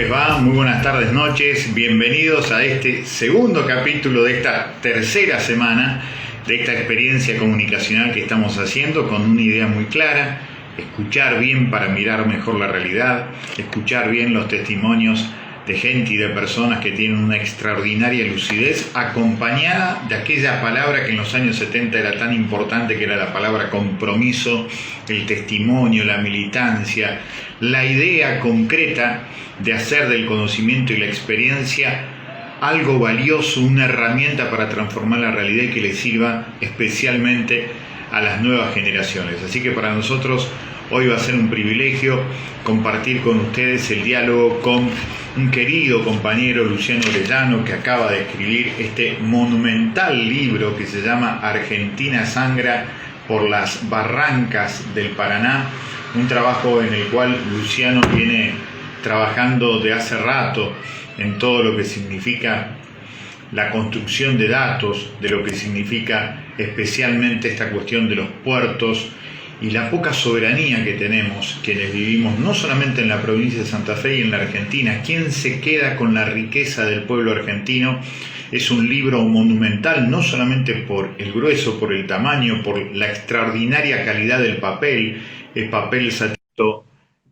les va? Muy buenas tardes, noches. Bienvenidos a este segundo capítulo de esta tercera semana de esta experiencia comunicacional que estamos haciendo con una idea muy clara: escuchar bien para mirar mejor la realidad, escuchar bien los testimonios de gente y de personas que tienen una extraordinaria lucidez, acompañada de aquella palabra que en los años 70 era tan importante, que era la palabra compromiso, el testimonio, la militancia, la idea concreta de hacer del conocimiento y la experiencia algo valioso, una herramienta para transformar la realidad y que le sirva especialmente a las nuevas generaciones. Así que para nosotros hoy va a ser un privilegio compartir con ustedes el diálogo con un querido compañero, Luciano Orellano, que acaba de escribir este monumental libro que se llama Argentina sangra por las barrancas del Paraná, un trabajo en el cual Luciano viene trabajando de hace rato en todo lo que significa la construcción de datos, de lo que significa especialmente esta cuestión de los puertos y la poca soberanía que tenemos quienes vivimos no solamente en la provincia de Santa Fe y en la Argentina. ¿Quién se queda con la riqueza del pueblo argentino? Es un libro monumental, no solamente por el grueso, por el tamaño, por la extraordinaria calidad del papel, el papel satírico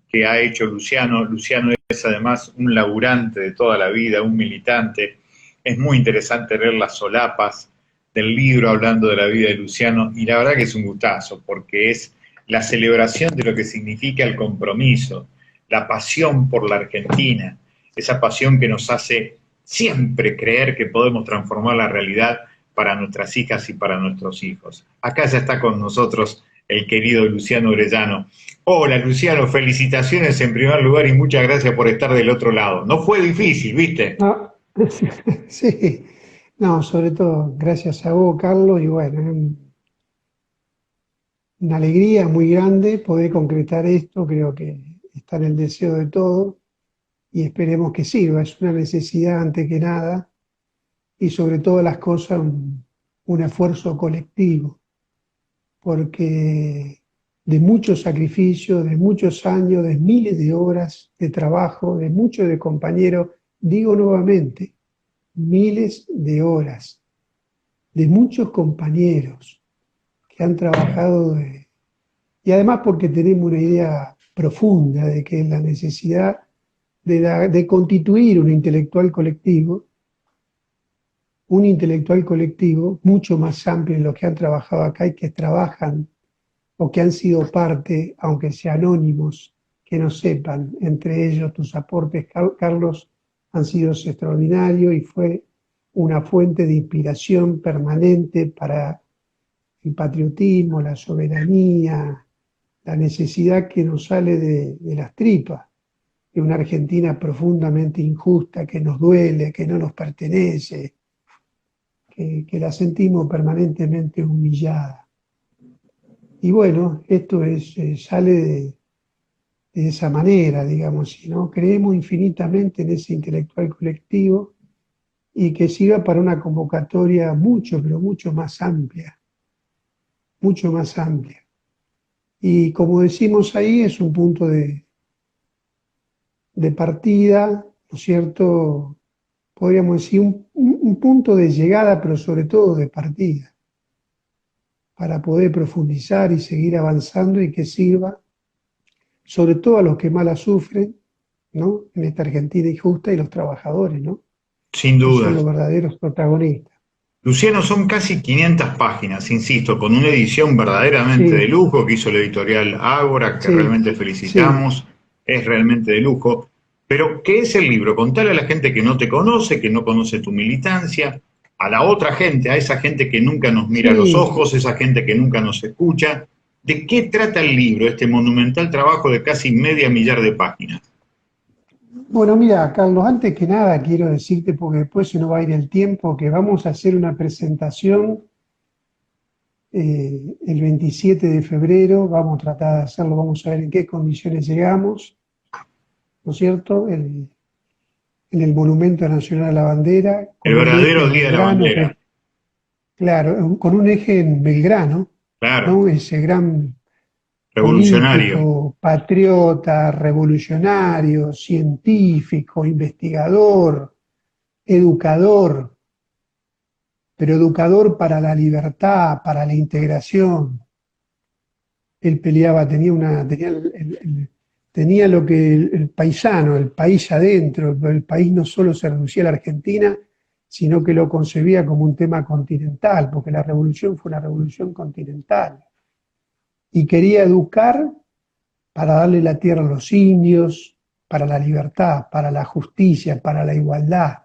que ha hecho Luciano. Luciano es además un laburante de toda la vida, un militante. Es muy interesante leer las solapas del libro hablando de la vida de Luciano, y la verdad que es un gustazo, porque es la celebración de lo que significa el compromiso, la pasión por la Argentina, esa pasión que nos hace siempre creer que podemos transformar la realidad para nuestras hijas y para nuestros hijos. Acá ya está con nosotros el querido Luciano Orellano. Hola Luciano, felicitaciones en primer lugar y muchas gracias por estar del otro lado. No fue difícil, ¿viste? No, sí, no, sobre todo gracias a vos, Carlos, y bueno, una alegría muy grande poder concretar esto. Creo que está en el deseo de todos y esperemos que sirva. Es una necesidad ante que nada y sobre todas las cosas un esfuerzo colectivo, porque de muchos sacrificios, de muchos años, de miles de horas de trabajo, de muchos de compañeros, digo nuevamente, miles de horas, de muchos compañeros que han trabajado, y además porque tenemos una idea profunda de que la necesidad de constituir un intelectual colectivo mucho más amplio en los que han trabajado acá y que trabajan o que han sido parte, aunque sean anónimos, que no sepan. Entre ellos tus aportes, Carlos, han sido extraordinarios y fue una fuente de inspiración permanente para el patriotismo, la soberanía, la necesidad que nos sale de las tripas, de una Argentina profundamente injusta, que nos duele, que no nos pertenece, que la sentimos permanentemente humillada. Y bueno, esto sale de esa manera, digamos, ¿no? Creemos infinitamente en ese intelectual colectivo y que sirva para una convocatoria mucho, pero mucho más amplia, mucho más amplia. Y como decimos ahí, es un punto de partida, ¿no es cierto? Podríamos decir un punto de llegada, pero sobre todo de partida, para poder profundizar y seguir avanzando y que sirva sobre todo a los que más la sufren, ¿no? En esta Argentina injusta, y los trabajadores, ¿no? Sin Que son duda. los verdaderos protagonistas. Luciano, son casi 500 páginas, insisto, con una edición verdaderamente de Sí, lujo que hizo la editorial Ágora, que sí, realmente sí. felicitamos, es realmente de lujo. Pero, ¿qué es el libro? Contale a la gente que no te conoce, que no conoce tu militancia, a la otra gente, a esa gente que nunca nos mira a los Sí, ojos, esa gente que nunca nos escucha. ¿De qué trata el libro, este monumental trabajo de casi media millar de páginas? bueno, mira, Carlos, antes que nada quiero decirte, porque después se nos va a ir el tiempo, que vamos a hacer una presentación el 27 de febrero. Vamos a tratar de hacerlo, vamos a ver en qué condiciones llegamos, ¿no es cierto? En el Monumento Nacional a la Bandera, El con un eje verdadero en Día de la Belgrano, Bandera. claro, con un eje en Belgrano, Claro. ¿no? Ese gran Revolucionario. político, patriota, revolucionario, científico, investigador, educador, pero educador para la libertad, para la integración. Él peleaba, tenía lo que el paisano, el país adentro, el país no solo se reducía a la Argentina, sino que lo concebía como un tema continental, porque la revolución fue una revolución continental. Y quería educar para darle la tierra a los indios, para la libertad, para la justicia, para la igualdad.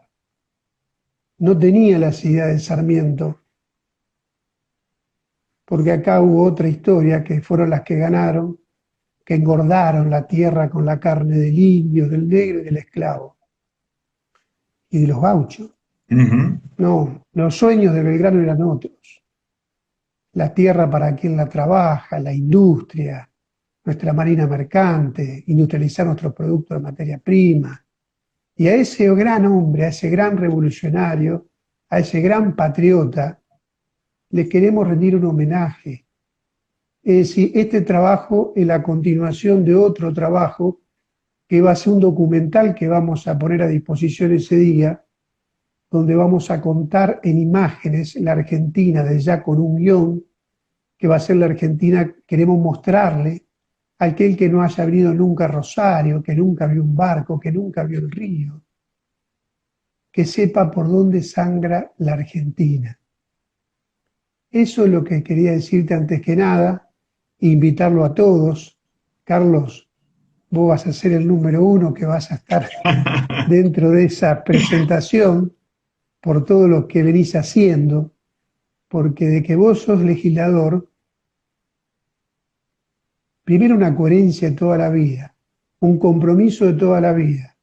No tenía las ideas de Sarmiento, porque acá hubo otra historia que fueron las que ganaron, que engordaron la tierra con la carne del indio, del negro y del esclavo, y de los gauchos. Ujú. No, los sueños de Belgrano eran otros. La tierra para quien la trabaja, la industria, nuestra marina mercante, industrializar nuestros productos de materia prima. Y a ese gran hombre, a ese gran revolucionario, a ese gran patriota, le queremos rendir un homenaje. Es decir, este trabajo es la continuación de otro trabajo que va a ser un documental que vamos a poner a disposición ese día, donde vamos a contar en imágenes la Argentina de ya con un guión, que va a ser la Argentina, queremos mostrarle a aquel que no haya venido nunca a Rosario, que nunca vio un barco, que nunca vio el río, que sepa por dónde sangra la Argentina. Eso es lo que quería decirte antes que nada, e invitarlo a todos. Carlos, vos vas a ser el número uno que vas a estar dentro de esa presentación por todo lo que venís haciendo, porque de que vos sos legislador, primero una coherencia de toda la vida, un compromiso de toda la vida,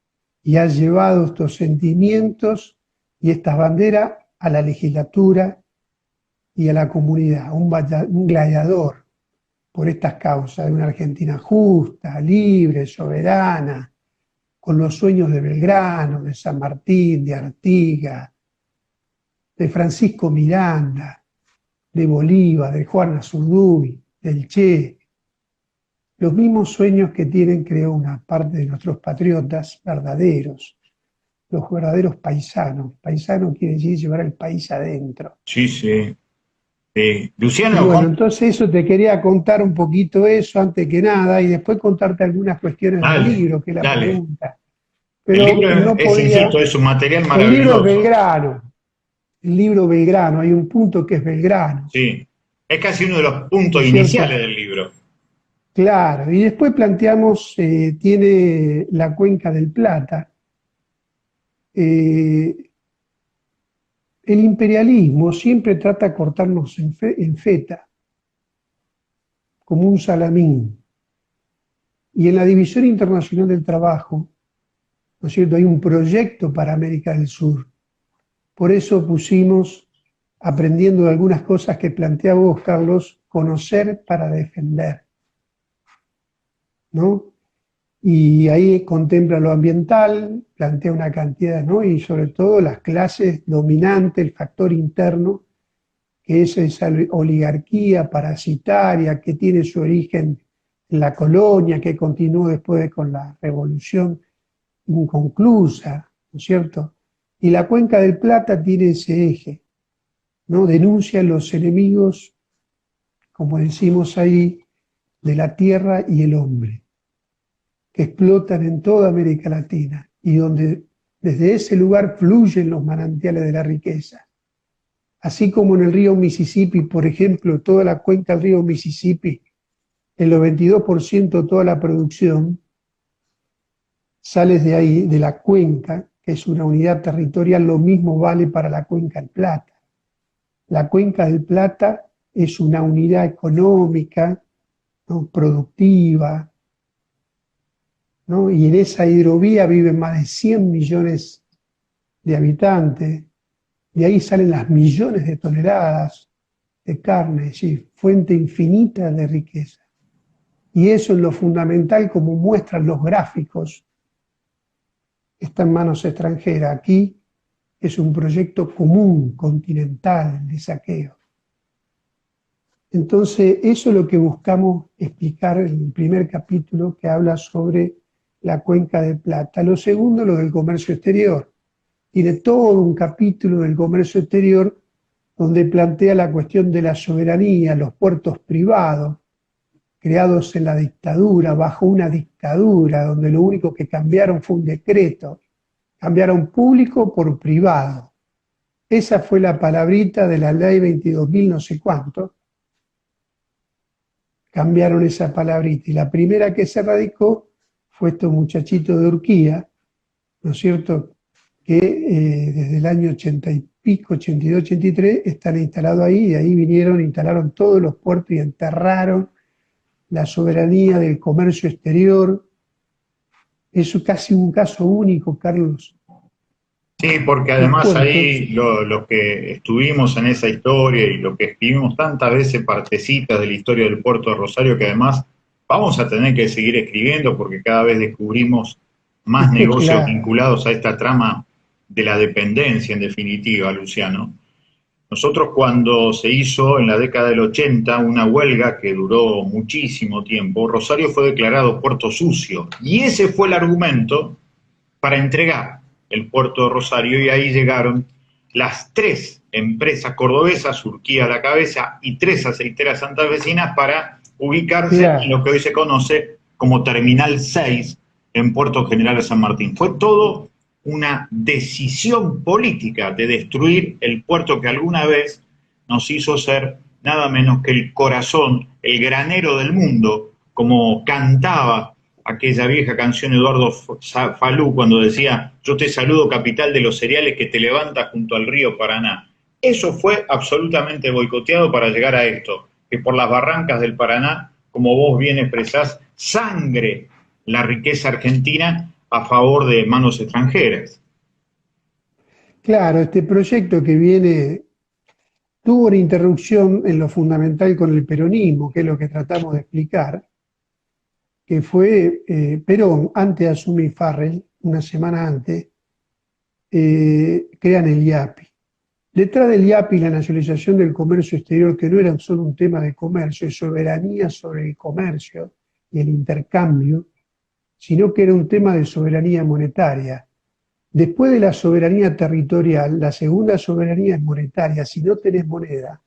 y has llevado estos sentimientos y estas banderas a la legislatura y a la comunidad, un gladiador por estas causas de una Argentina justa, libre, soberana, con los sueños de Belgrano, de San Martín, de Artigas, de Francisco Miranda, de Bolívar, de Juan Azurduy, del Che, los mismos sueños que tienen, creo, una parte de nuestros patriotas verdaderos, los verdaderos paisanos. Paisano quiere decir llevar el país adentro. Sí, sí. Y Luciano, bueno, entonces eso te quería contar un poquito eso antes que nada y después contarte algunas cuestiones del dale, libro, que es la dale. pregunta. El Pero libro no insisto, podía. es un material El libro es maravilloso. Belgrano, el libro Belgrano, hay un punto que es Belgrano, Sí. Es casi uno de los ¿no puntos es iniciales cierto? del libro. Claro, y después planteamos, tiene la cuenca del Plata. Eh, el imperialismo siempre trata de cortarnos en feta, como un salamín. Y en la División Internacional del Trabajo, ¿no es cierto?, hay un proyecto para América del Sur. Por eso pusimos, aprendiendo de algunas cosas que plantea vos, Carlos, conocer para defender, ¿no? Y ahí contempla lo ambiental, plantea una cantidad, ¿no? Y sobre todo las clases dominantes, el factor interno, que es esa oligarquía parasitaria que tiene su origen en la colonia, que continuó después con la revolución inconclusa, ¿no es cierto? Y la Cuenca del Plata tiene ese eje, ¿no? Denuncia los enemigos, como decimos ahí, de la tierra y el hombre, que explotan en toda América Latina y donde desde ese lugar fluyen los manantiales de la riqueza. Así como en el río Mississippi, por ejemplo, toda la cuenca del río Mississippi, el 92% de toda la producción sale de ahí, de la cuenca, que es una unidad territorial, lo mismo vale para la Cuenca del Plata. La Cuenca del Plata es una unidad económica, ¿no?, productiva, ¿no? Y en esa hidrovía viven más de 100 millones de habitantes, de ahí salen las millones de toneladas de carne, ¿sí?, fuente infinita de riqueza. Y eso es lo fundamental, como muestran los gráficos, está en manos extranjeras. Aquí es un proyecto común, continental, de saqueo. Entonces, eso es lo que buscamos explicar en el primer capítulo que habla sobre la Cuenca del Plata. Lo segundo, lo del comercio exterior. Tiene todo un capítulo del comercio exterior donde plantea la cuestión de la soberanía, los puertos privados, creados en la dictadura, bajo una dictadura, donde lo único que cambiaron fue un decreto, cambiaron público por privado. Esa fue la palabrita de la ley 22.000 no sé cuánto, cambiaron esa palabrita. Y la primera que se radicó fue estos muchachitos de Urquía, ¿no es cierto?, que desde el año 80 y pico, 82, 83, están instalados ahí, y ahí vinieron, instalaron todos los puertos y enterraron la soberanía del comercio exterior. Es casi un caso único, Carlos. Sí, porque además ahí los que estuvimos en esa historia y lo que escribimos tantas veces partecitas de la historia del puerto de Rosario, que además vamos a tener que seguir escribiendo porque cada vez descubrimos más negocios Claro. vinculados a esta trama de la dependencia, en definitiva, Luciano. Nosotros cuando se hizo en la década del 80 una huelga que duró muchísimo tiempo, Rosario fue declarado puerto sucio y ese fue el argumento para entregar el puerto de Rosario, y ahí llegaron las 3 empresas cordobesas, Urquía a la cabeza, y 3 aceiteras santafesinas para ubicarse en lo que hoy se conoce como Terminal 6 en Puerto General de San Martín. Fue todo una decisión política de destruir el puerto que alguna vez nos hizo ser nada menos que el corazón, el granero del mundo, como cantaba aquella vieja canción Eduardo Falú cuando decía: yo te saludo capital de los cereales que te levantas junto al río Paraná. Eso fue absolutamente boicoteado para llegar a esto, que por las barrancas del Paraná, como vos bien expresás, sangre la riqueza argentina a favor de manos extranjeras. Claro, este proyecto que viene tuvo una interrupción en lo fundamental con el peronismo, que es lo que tratamos de explicar, que fue Perón, antes de asumir Farrell, una semana antes, crean el IAPI. Detrás del IAPI, la nacionalización del comercio exterior, que no era solo un tema de comercio, de soberanía sobre el comercio y el intercambio, sino que era un tema de soberanía monetaria. Después de la soberanía territorial, la segunda soberanía es monetaria. Si no tenés moneda,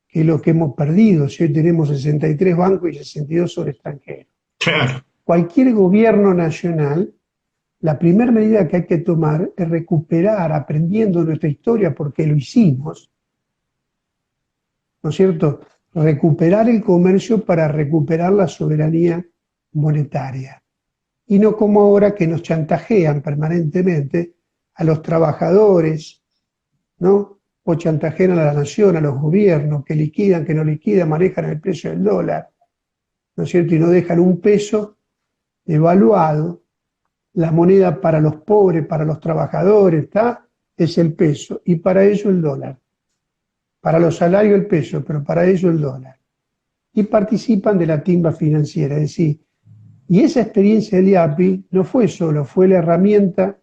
que es lo que hemos perdido, si hoy tenemos 63 bancos y 62 son extranjeros. Claro. Cualquier gobierno nacional, la primera medida que hay que tomar es recuperar, aprendiendo nuestra historia, porque lo hicimos, ¿no es cierto?, recuperar el comercio para recuperar la soberanía monetaria. Y no como ahora que nos chantajean permanentemente a los trabajadores, ¿no?, o chantajean a la nación, a los gobiernos, que liquidan, que no liquidan, manejan el precio del dólar, ¿no es cierto?, y no dejan un peso evaluado. La moneda para los pobres, para los trabajadores, ¿está?, es el peso, y para ello el dólar. Para los salarios el peso, pero para ello el dólar. Y participan de la timba financiera, es decir, y esa experiencia del IAPI no fue solo, fue la herramienta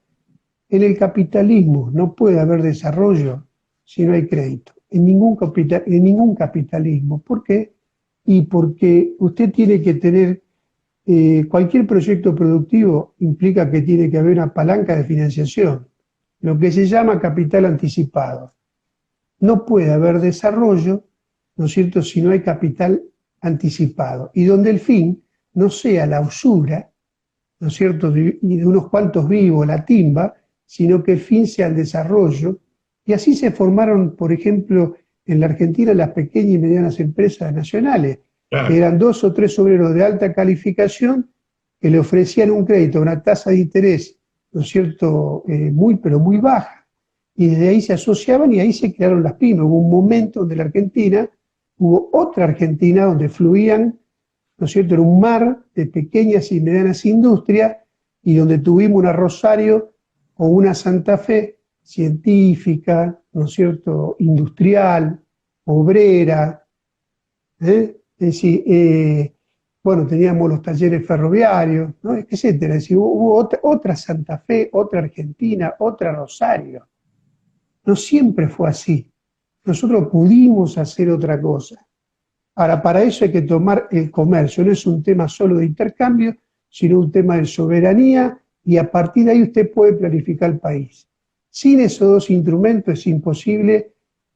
en el capitalismo. No puede haber desarrollo si no hay crédito, en ningún capitalismo. ¿Por qué? Y porque usted tiene que tener, cualquier proyecto productivo implica que tiene que haber una palanca de financiación, lo que se llama capital anticipado. No puede haber desarrollo, ¿no es cierto?, si no hay capital anticipado, y donde el fin no sea la usura, ¿no es cierto?, y de unos cuantos vivos, la timba, sino que el fin sea el desarrollo. Y así se formaron, por ejemplo, en la Argentina las pequeñas y medianas empresas nacionales, claro, que eran 2 o 3 obreros de alta calificación que le ofrecían un crédito a una tasa de interés, ¿no es cierto?, muy, pero muy baja. Y desde ahí se asociaban y ahí se crearon las pymes. Hubo un momento donde la Argentina, hubo otra Argentina donde fluían, ¿no es cierto?, era un mar de pequeñas y medianas industrias, y donde tuvimos una Rosario o una Santa Fe científica, ¿no es cierto?, industrial, obrera, es decir, bueno, teníamos los talleres ferroviarios, ¿no?, etcétera. Es decir, hubo otra Santa Fe, otra Argentina, otra Rosario. No siempre fue así. Nosotros pudimos hacer otra cosa. Ahora, para eso hay que tomar el comercio, no es un tema solo de intercambio, sino un tema de soberanía, y a partir de ahí usted puede planificar el país. Sin esos dos instrumentos es imposible.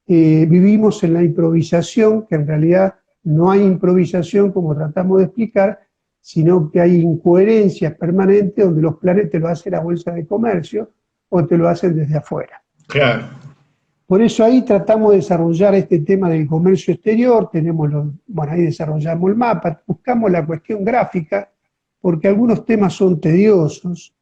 Vivimos en la improvisación, que en realidad no hay improvisación como tratamos de explicar, sino que hay incoherencias permanentes donde los planes te lo hace la bolsa de comercio o te lo hacen desde afuera. Claro. Por eso ahí tratamos de desarrollar este tema del comercio exterior, bueno, ahí desarrollamos el mapa, buscamos la cuestión gráfica, porque algunos temas son tediosos,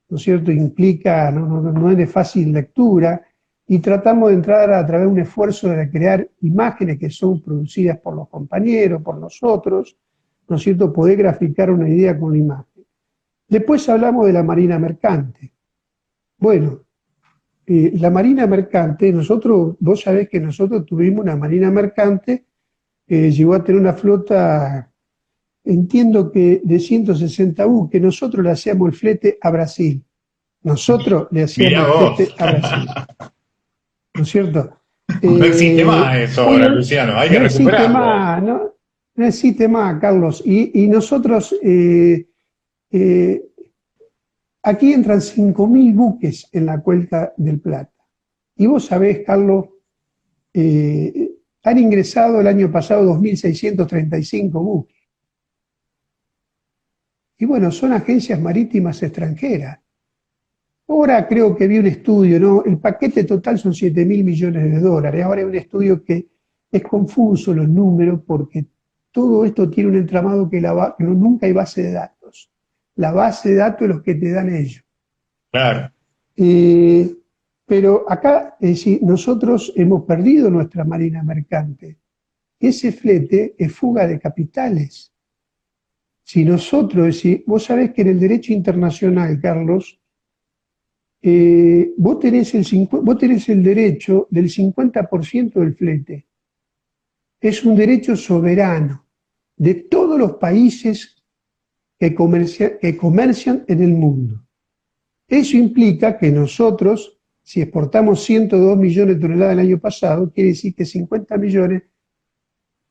¿no es cierto? Implica, no es de fácil lectura, y tratamos de entrar a través de un esfuerzo de crear imágenes que son producidas por los compañeros, por nosotros, ¿no es cierto? Poder graficar una idea con la imagen. Después hablamos de la marina mercante. Bueno, la marina mercante, vos sabés que nosotros tuvimos una marina mercante que llegó a tener una flota, entiendo que de 160 buques, nosotros le hacíamos el flete a Brasil. Nosotros le hacíamos el flete a Brasil. ¿No es cierto? No existe más eso ahora, Luciano, hay que recuperarlo. No existe más, Carlos. Y nosotros, aquí entran 5.000 buques en la Cuenca del Plata. Y vos sabés, Carlos, han ingresado el año pasado 2.635 buques. Y bueno, son agencias marítimas extranjeras. Ahora creo que vi un estudio, ¿no? El paquete total son 7.000 millones de dólares. Ahora hay un estudio que es confuso los números porque todo esto tiene un entramado que nunca hay base de datos. La base de datos es lo que te dan ellos. Claro. Pero acá, es decir, nosotros hemos perdido nuestra marina mercante. Ese flete es fuga de capitales. Si nosotros, es decir, vos sabés que en el derecho internacional, Carlos, vos tenés el derecho del 50% del flete. Es un derecho soberano de todos los países que comercian en el mundo. Eso implica que nosotros, si exportamos 102 millones de toneladas el año pasado, quiere decir que 50 millones,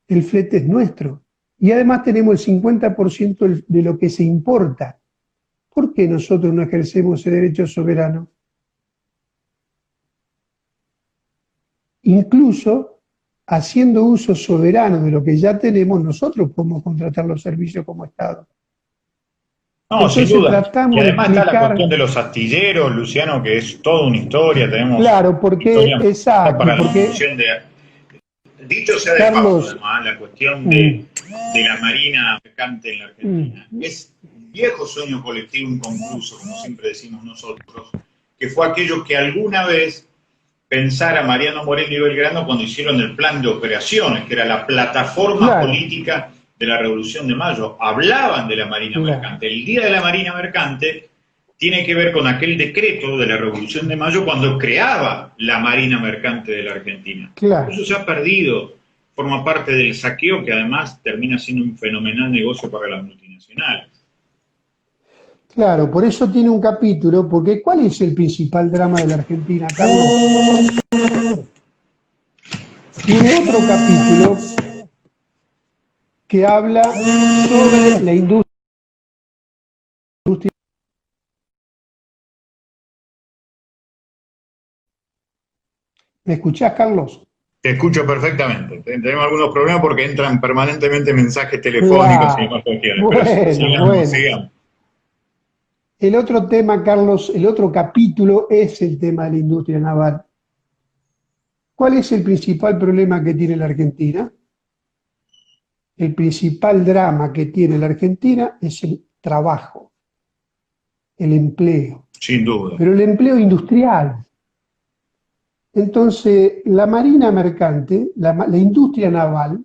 el flete es nuestro. Y además tenemos el 50% de lo que se importa. ¿Por qué nosotros no ejercemos ese derecho soberano? Incluso, haciendo uso soberano de lo que ya tenemos, nosotros podemos contratar los servicios como Estado. No, sin duda. Y además está la cuestión de los astilleros, Luciano, que es toda una historia. Tenemos claro, porque, exacto. Para la función dicho sea de paso, además, la cuestión de la marina mercante en la Argentina. Es un viejo sueño colectivo inconcluso, como siempre decimos nosotros, que fue aquello que alguna vez pensara Mariano Moreno y Belgrano cuando hicieron el plan de operaciones, que era la plataforma política de la Revolución de Mayo. Hablaban de la marina mercante. El Día de la Marina Mercante tiene que ver con aquel decreto de la Revolución de Mayo cuando creaba la marina mercante de la Argentina. Eso se ha perdido, forma parte del saqueo que además termina siendo un fenomenal negocio para las multinacionales. Claro, por eso tiene un capítulo, porque ¿cuál es el principal drama de la Argentina, Carlos? Tiene otro capítulo que habla sobre la industria. ¿Me escuchás, Carlos? Te escucho perfectamente. Tenemos algunos problemas porque entran permanentemente mensajes telefónicos y demás cuestiones. Sigamos. El otro tema, Carlos, el otro capítulo es el tema de la industria naval. ¿Cuál es el principal problema que tiene la Argentina? El principal drama que tiene la Argentina es el trabajo, el empleo. Sin duda. Pero el empleo industrial. Entonces, la marina mercante, la industria naval,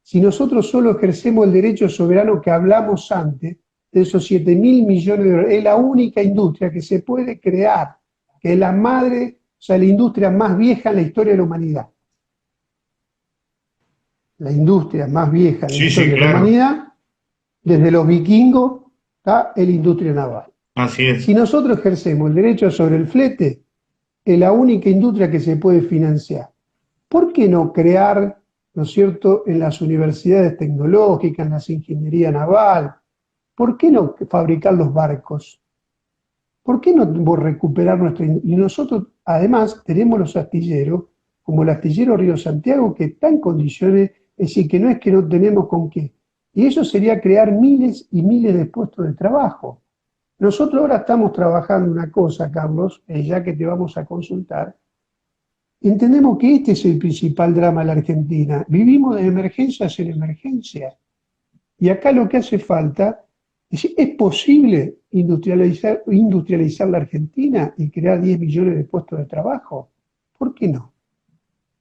si nosotros solo ejercemos el derecho soberano que hablamos antes, de esos 7.000 millones de dólares, es la única industria que se puede crear, que es la madre, o sea, la industria más vieja en la historia de la humanidad. La industria más vieja en la historia de la humanidad, desde los vikingos, está la industria naval. Así es. Si nosotros ejercemos el derecho sobre el flete, es la única industria que se puede financiar. ¿Por qué no crear, ¿no es cierto?, en las universidades tecnológicas, en las ingeniería naval. ¿Por qué no fabricar los barcos? ¿Por qué no recuperar nuestra industria? Y nosotros, además, tenemos los astilleros, como el astillero Río Santiago, que está en condiciones, es decir, que no es que no tenemos con qué. Y eso sería crear miles y miles de puestos de trabajo. Nosotros ahora estamos trabajando una cosa, Carlos, ya que te vamos a consultar. Entendemos que este es el principal drama de la Argentina. Vivimos de emergencias en emergencias. Y acá lo que hace falta es posible industrializar la Argentina y crear 10 millones de puestos de trabajo. ¿Por qué no?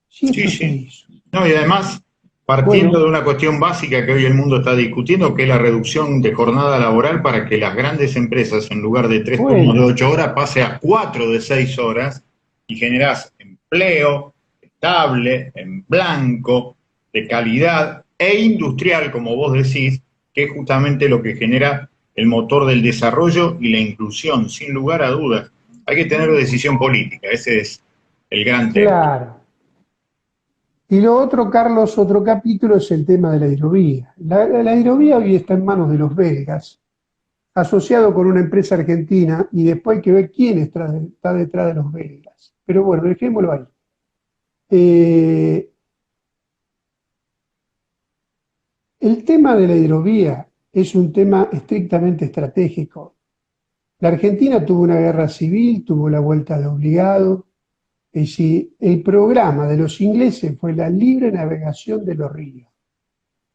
Si esto se hizo. No, y además, partiendo de una cuestión básica que hoy el mundo está discutiendo, que es la reducción de jornada laboral para que las grandes empresas, en lugar de 3 turnos de 8 horas, pase a 4 de 6 horas y generás empleo estable, en blanco, de calidad e industrial, como vos decís, que es justamente lo que genera el motor del desarrollo y la inclusión, sin lugar a dudas. Hay que tener decisión política, ese es el gran tema. Claro. Y lo otro, Carlos, otro capítulo es el tema de la hidrovía. La hidrovía hoy está en manos de los belgas, asociado con una empresa argentina, y después hay que ver quién está detrás de los belgas. Pero bueno, dejémoslo ahí. El tema de la hidrovía es un tema estrictamente estratégico. La Argentina tuvo una guerra civil, tuvo la vuelta de obligado. Es decir, el programa de los ingleses fue la libre navegación de los ríos.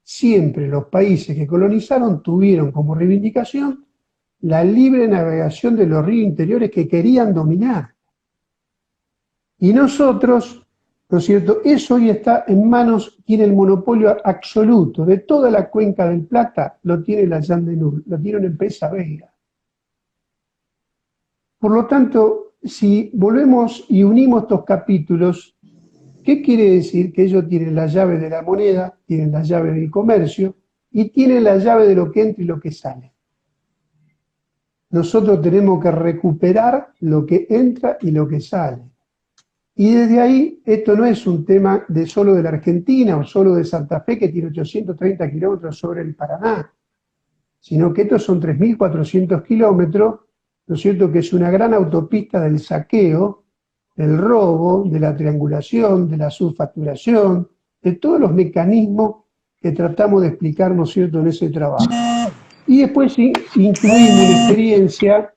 Siempre los países que colonizaron tuvieron como reivindicación la libre navegación de los ríos interiores que querían dominar. Y nosotros, ¿no es cierto?, eso hoy está en manos, tiene el monopolio absoluto de toda la cuenca del Plata, lo tiene la Jean de Null, lo tiene una empresa belga. Por lo tanto, si volvemos y unimos estos capítulos, ¿qué quiere decir? Que ellos tienen la llave de la moneda, tienen la llave del comercio y tienen la llave de lo que entra y lo que sale. Nosotros tenemos que recuperar lo que entra y lo que sale. Y desde ahí, esto no es un tema solo de la Argentina o solo de Santa Fe, que tiene 830 kilómetros sobre el Paraná, sino que estos son 3.400 kilómetros, ¿no es cierto?, que es una gran autopista del saqueo, del robo, de la triangulación, de la subfacturación, de todos los mecanismos que tratamos de explicar, ¿no es cierto?, en ese trabajo. Y después incluimos una experiencia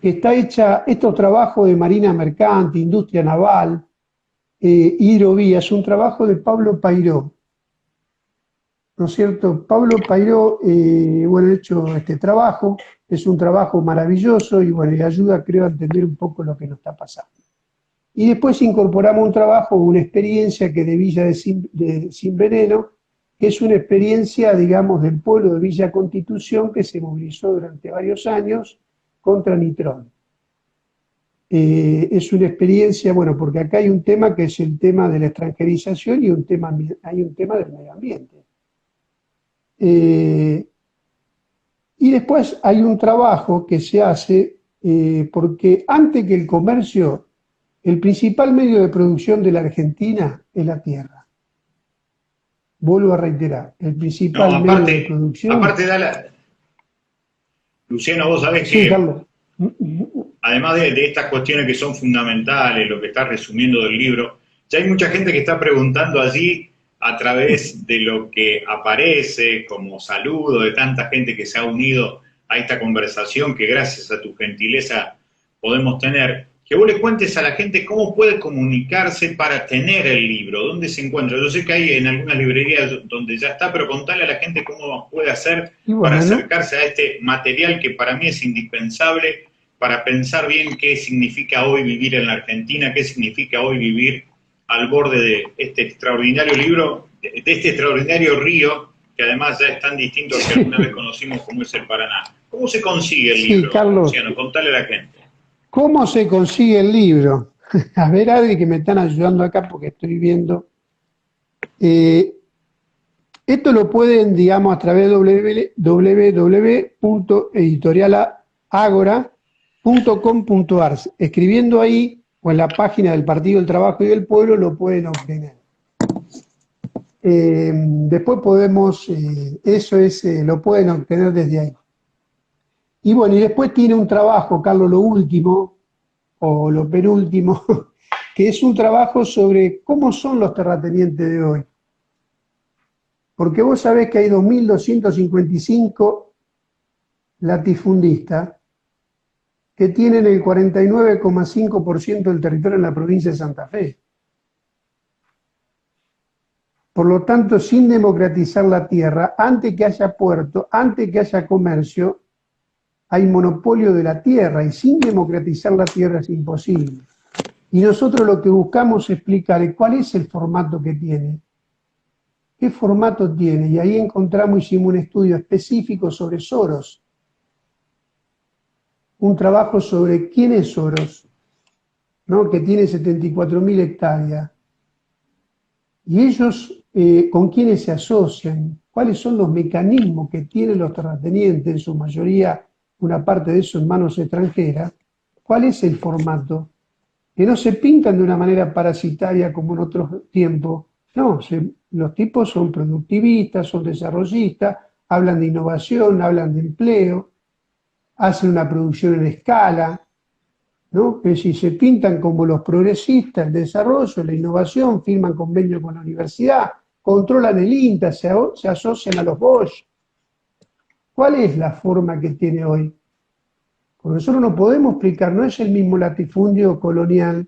que está hecha, estos trabajos de marina mercante, industria naval, hidrovía, es un trabajo de Pablo Pairó, ¿no es cierto? Pablo Pairó, bueno, ha hecho este trabajo, es un trabajo maravilloso y bueno, y ayuda, creo, a entender un poco lo que nos está pasando. Y después incorporamos un trabajo, una experiencia que de Villa de Sin Veneno, que es una experiencia, digamos, del pueblo de Villa Constitución que se movilizó durante varios años contra Nitrón. Es una experiencia, bueno, porque acá hay un tema que es el tema de la extranjerización y hay un tema del medio ambiente. Y después hay un trabajo que se hace porque antes que el comercio, el principal medio de producción de la Argentina es la tierra. Vuelvo a reiterar, el principal medio de producción... Aparte, Luciano, vos sabés que... Sí, Carlos. Además de estas cuestiones que son fundamentales, lo que está resumiendo del libro, ya hay mucha gente que está preguntando allí a través de lo que aparece como saludo de tanta gente que se ha unido a esta conversación que gracias a tu gentileza podemos tener, que vos le cuentes a la gente cómo puede comunicarse para tener el libro, dónde se encuentra. Yo sé que hay en algunas librerías donde ya está, pero contale a la gente cómo puede hacer para acercarse a este material que para mí es indispensable para pensar bien qué significa hoy vivir en la Argentina, qué significa hoy vivir al borde de este extraordinario libro, de este extraordinario río, que además ya es tan distinto al que alguna vez conocimos como es el Paraná. ¿Cómo se consigue el libro, Carlos, Luciano? Contale a la gente. ¿Cómo se consigue el libro? A ver, Adri, que me están ayudando acá porque estoy viendo. Esto lo pueden, digamos, a través de www.editorialagora.com.ar. Escribiendo ahí o en la página del Partido del Trabajo y del Pueblo lo pueden obtener. después podemos, eso es, lo pueden obtener desde ahí. Y bueno, y después tiene un trabajo, Carlos, lo último, o lo penúltimo, que es un trabajo sobre cómo son los terratenientes de hoy. Porque vos sabés que hay 2.255 latifundistas que tienen el 49,5% del territorio en la provincia de Santa Fe. Por lo tanto, sin democratizar la tierra, antes que haya puerto, antes que haya comercio, hay monopolio de la tierra, y sin democratizar la tierra es imposible. Y nosotros lo que buscamos es explicar cuál es el formato que tiene. ¿Qué formato tiene? Y ahí encontramos, hicimos un estudio específico sobre Soros. Un trabajo sobre quién es Soros, ¿no? Que tiene 74.000 hectáreas. Y ellos, ¿con quiénes se asocian? ¿Cuáles son los mecanismos que tienen los terratenientes, en su mayoría una parte de eso en manos extranjeras? ¿Cuál es el formato? Que no se pintan de una manera parasitaria como en otros tiempos. No, los tipos son productivistas, son desarrollistas, hablan de innovación, hablan de empleo, hacen una producción en escala, ¿no? Que si se pintan como los progresistas, el desarrollo, la innovación, firman convenio con la universidad, controlan el INTA, se asocian a los Bosch. ¿Cuál es la forma que tiene hoy? Porque nosotros no podemos explicar, no es el mismo latifundio colonial,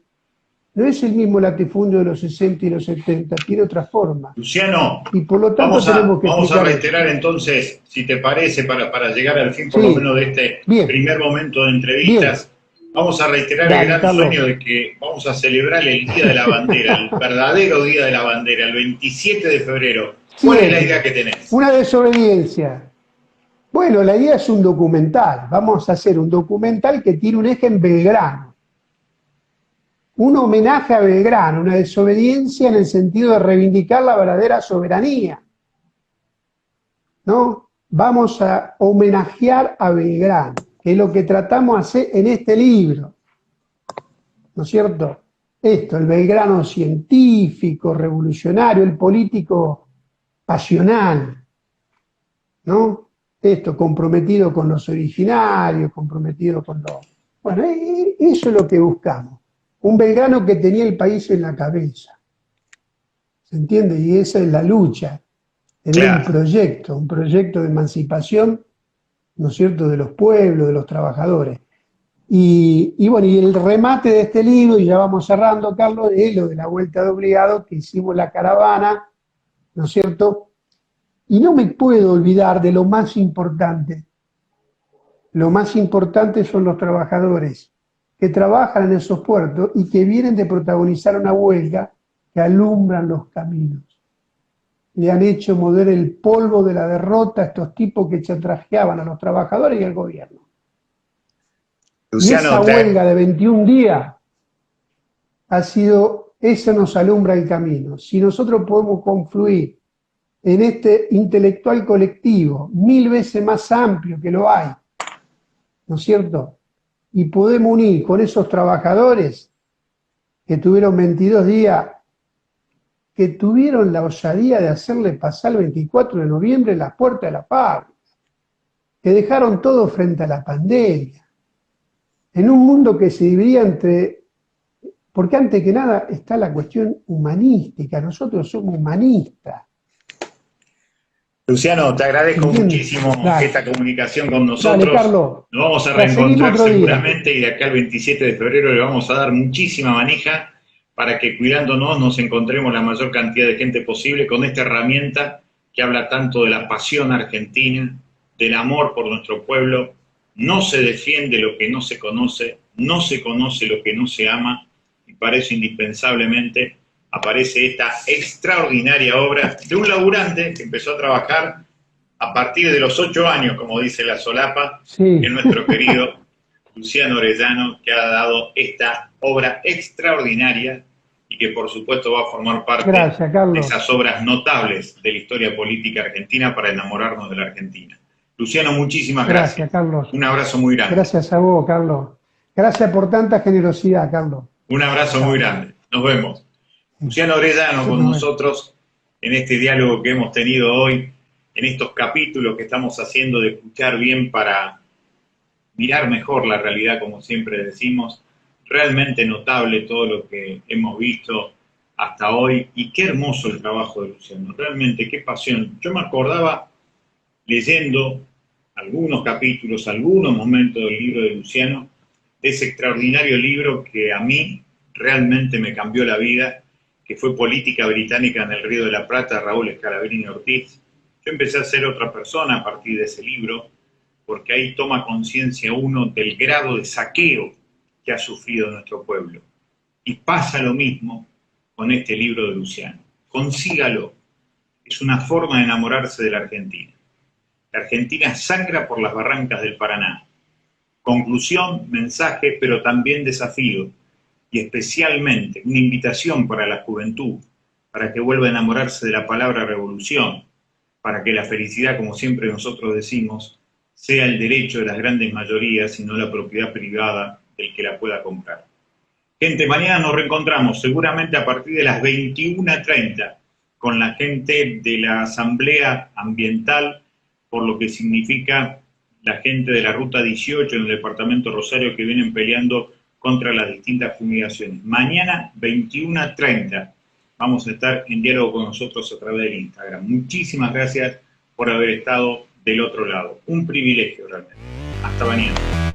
no es el mismo latifundio de los 60 y los 70, tiene otra forma. Luciano, y por lo tanto vamos a reiterar entonces, si te parece, para llegar al fin por lo menos de este primer momento de entrevistas, vamos a reiterar el gran sueño de que vamos a celebrar el Día de la Bandera, el verdadero Día de la Bandera, el 27 de febrero. ¿Cuál es la idea que tenés? Una desobediencia. Bueno, la idea es un documental. Vamos a hacer un documental que tiene un eje en Belgrano. Un homenaje a Belgrano, una desobediencia en el sentido de reivindicar la verdadera soberanía. ¿No? Vamos a homenajear a Belgrano, que es lo que tratamos de hacer en este libro. ¿No es cierto? Esto, el Belgrano científico, revolucionario, el político pasional, ¿no? Esto, comprometido con los originarios, comprometido con los... Bueno, eso es lo que buscamos. Un Belgrano que tenía el país en la cabeza. ¿Se entiende? Y esa es la lucha. Tener un proyecto de emancipación, ¿no es cierto?, de los pueblos, de los trabajadores. Y bueno, y el remate de este libro, y ya vamos cerrando, Carlos, es lo de la vuelta de obligado, que hicimos la caravana, ¿no es cierto? Y no me puedo olvidar de lo más importante. Lo más importante son los trabajadores que trabajan en esos puertos y que vienen de protagonizar una huelga que alumbran los caminos. Le han hecho mover el polvo de la derrota a estos tipos que chantajeaban a los trabajadores y al gobierno. Luciano, y esa huelga de 21 días ha sido, eso nos alumbra el camino. Si nosotros podemos confluir en este intelectual colectivo, 1000 veces más amplio que lo hay, ¿no es cierto?, y podemos unir con esos trabajadores que tuvieron 22 días, que tuvieron la osadía de hacerle pasar el 24 de noviembre las puertas de la fábrica, que dejaron todo frente a la pandemia, en un mundo que se dividía entre... Porque antes que nada está la cuestión humanística, nosotros somos humanistas. Luciano, te agradezco muchísimo esta comunicación con nosotros. Dale, Carlos. Nos vamos a reencontrar seguramente y de acá al 27 de febrero le vamos a dar muchísima manija para que, cuidándonos, nos encontremos la mayor cantidad de gente posible con esta herramienta que habla tanto de la pasión argentina, del amor por nuestro pueblo. No se defiende lo que no se conoce, no se conoce lo que no se ama, y para eso indispensablemente aparece esta extraordinaria obra de un laburante que empezó a trabajar a partir de los 8 años, como dice la solapa, que es nuestro querido Luciano Orellano, que ha dado esta obra extraordinaria y que por supuesto va a formar parte de esas obras notables de la historia política argentina para enamorarnos de la Argentina. Luciano, muchísimas gracias. Gracias, Carlos. Un abrazo muy grande. Gracias a vos, Carlos. Gracias por tanta generosidad, Carlos. Un abrazo muy grande. Nos vemos. Luciano Orellano con nosotros, en este diálogo que hemos tenido hoy, en estos capítulos que estamos haciendo de escuchar bien para mirar mejor la realidad, como siempre decimos. Realmente notable todo lo que hemos visto hasta hoy, y qué hermoso el trabajo de Luciano, realmente qué pasión. Yo me acordaba leyendo algunos capítulos, algunos momentos del libro de Luciano, de ese extraordinario libro que a mí realmente me cambió la vida, que fue Política Británica en el Río de la Plata, Raúl Scalabrini Ortiz. Yo empecé a ser otra persona a partir de ese libro, porque ahí toma conciencia uno del grado de saqueo que ha sufrido nuestro pueblo. Y pasa lo mismo con este libro de Luciano. Consígalo. Es una forma de enamorarse de la Argentina. La Argentina sangra por las barrancas del Paraná. Conclusión, mensaje, pero también desafío, y especialmente una invitación para la juventud, para que vuelva a enamorarse de la palabra revolución, para que la felicidad, como siempre nosotros decimos, sea el derecho de las grandes mayorías y no la propiedad privada del que la pueda comprar. Gente, mañana nos reencontramos, seguramente a partir de las 21:30, con la gente de la Asamblea Ambiental, por lo que significa la gente de la Ruta 18 en el departamento Rosario, que vienen peleando contra las distintas fumigaciones. Mañana 21:30 vamos a estar en diálogo con nosotros a través del Instagram. Muchísimas gracias por haber estado del otro lado. Un privilegio realmente. Hasta mañana.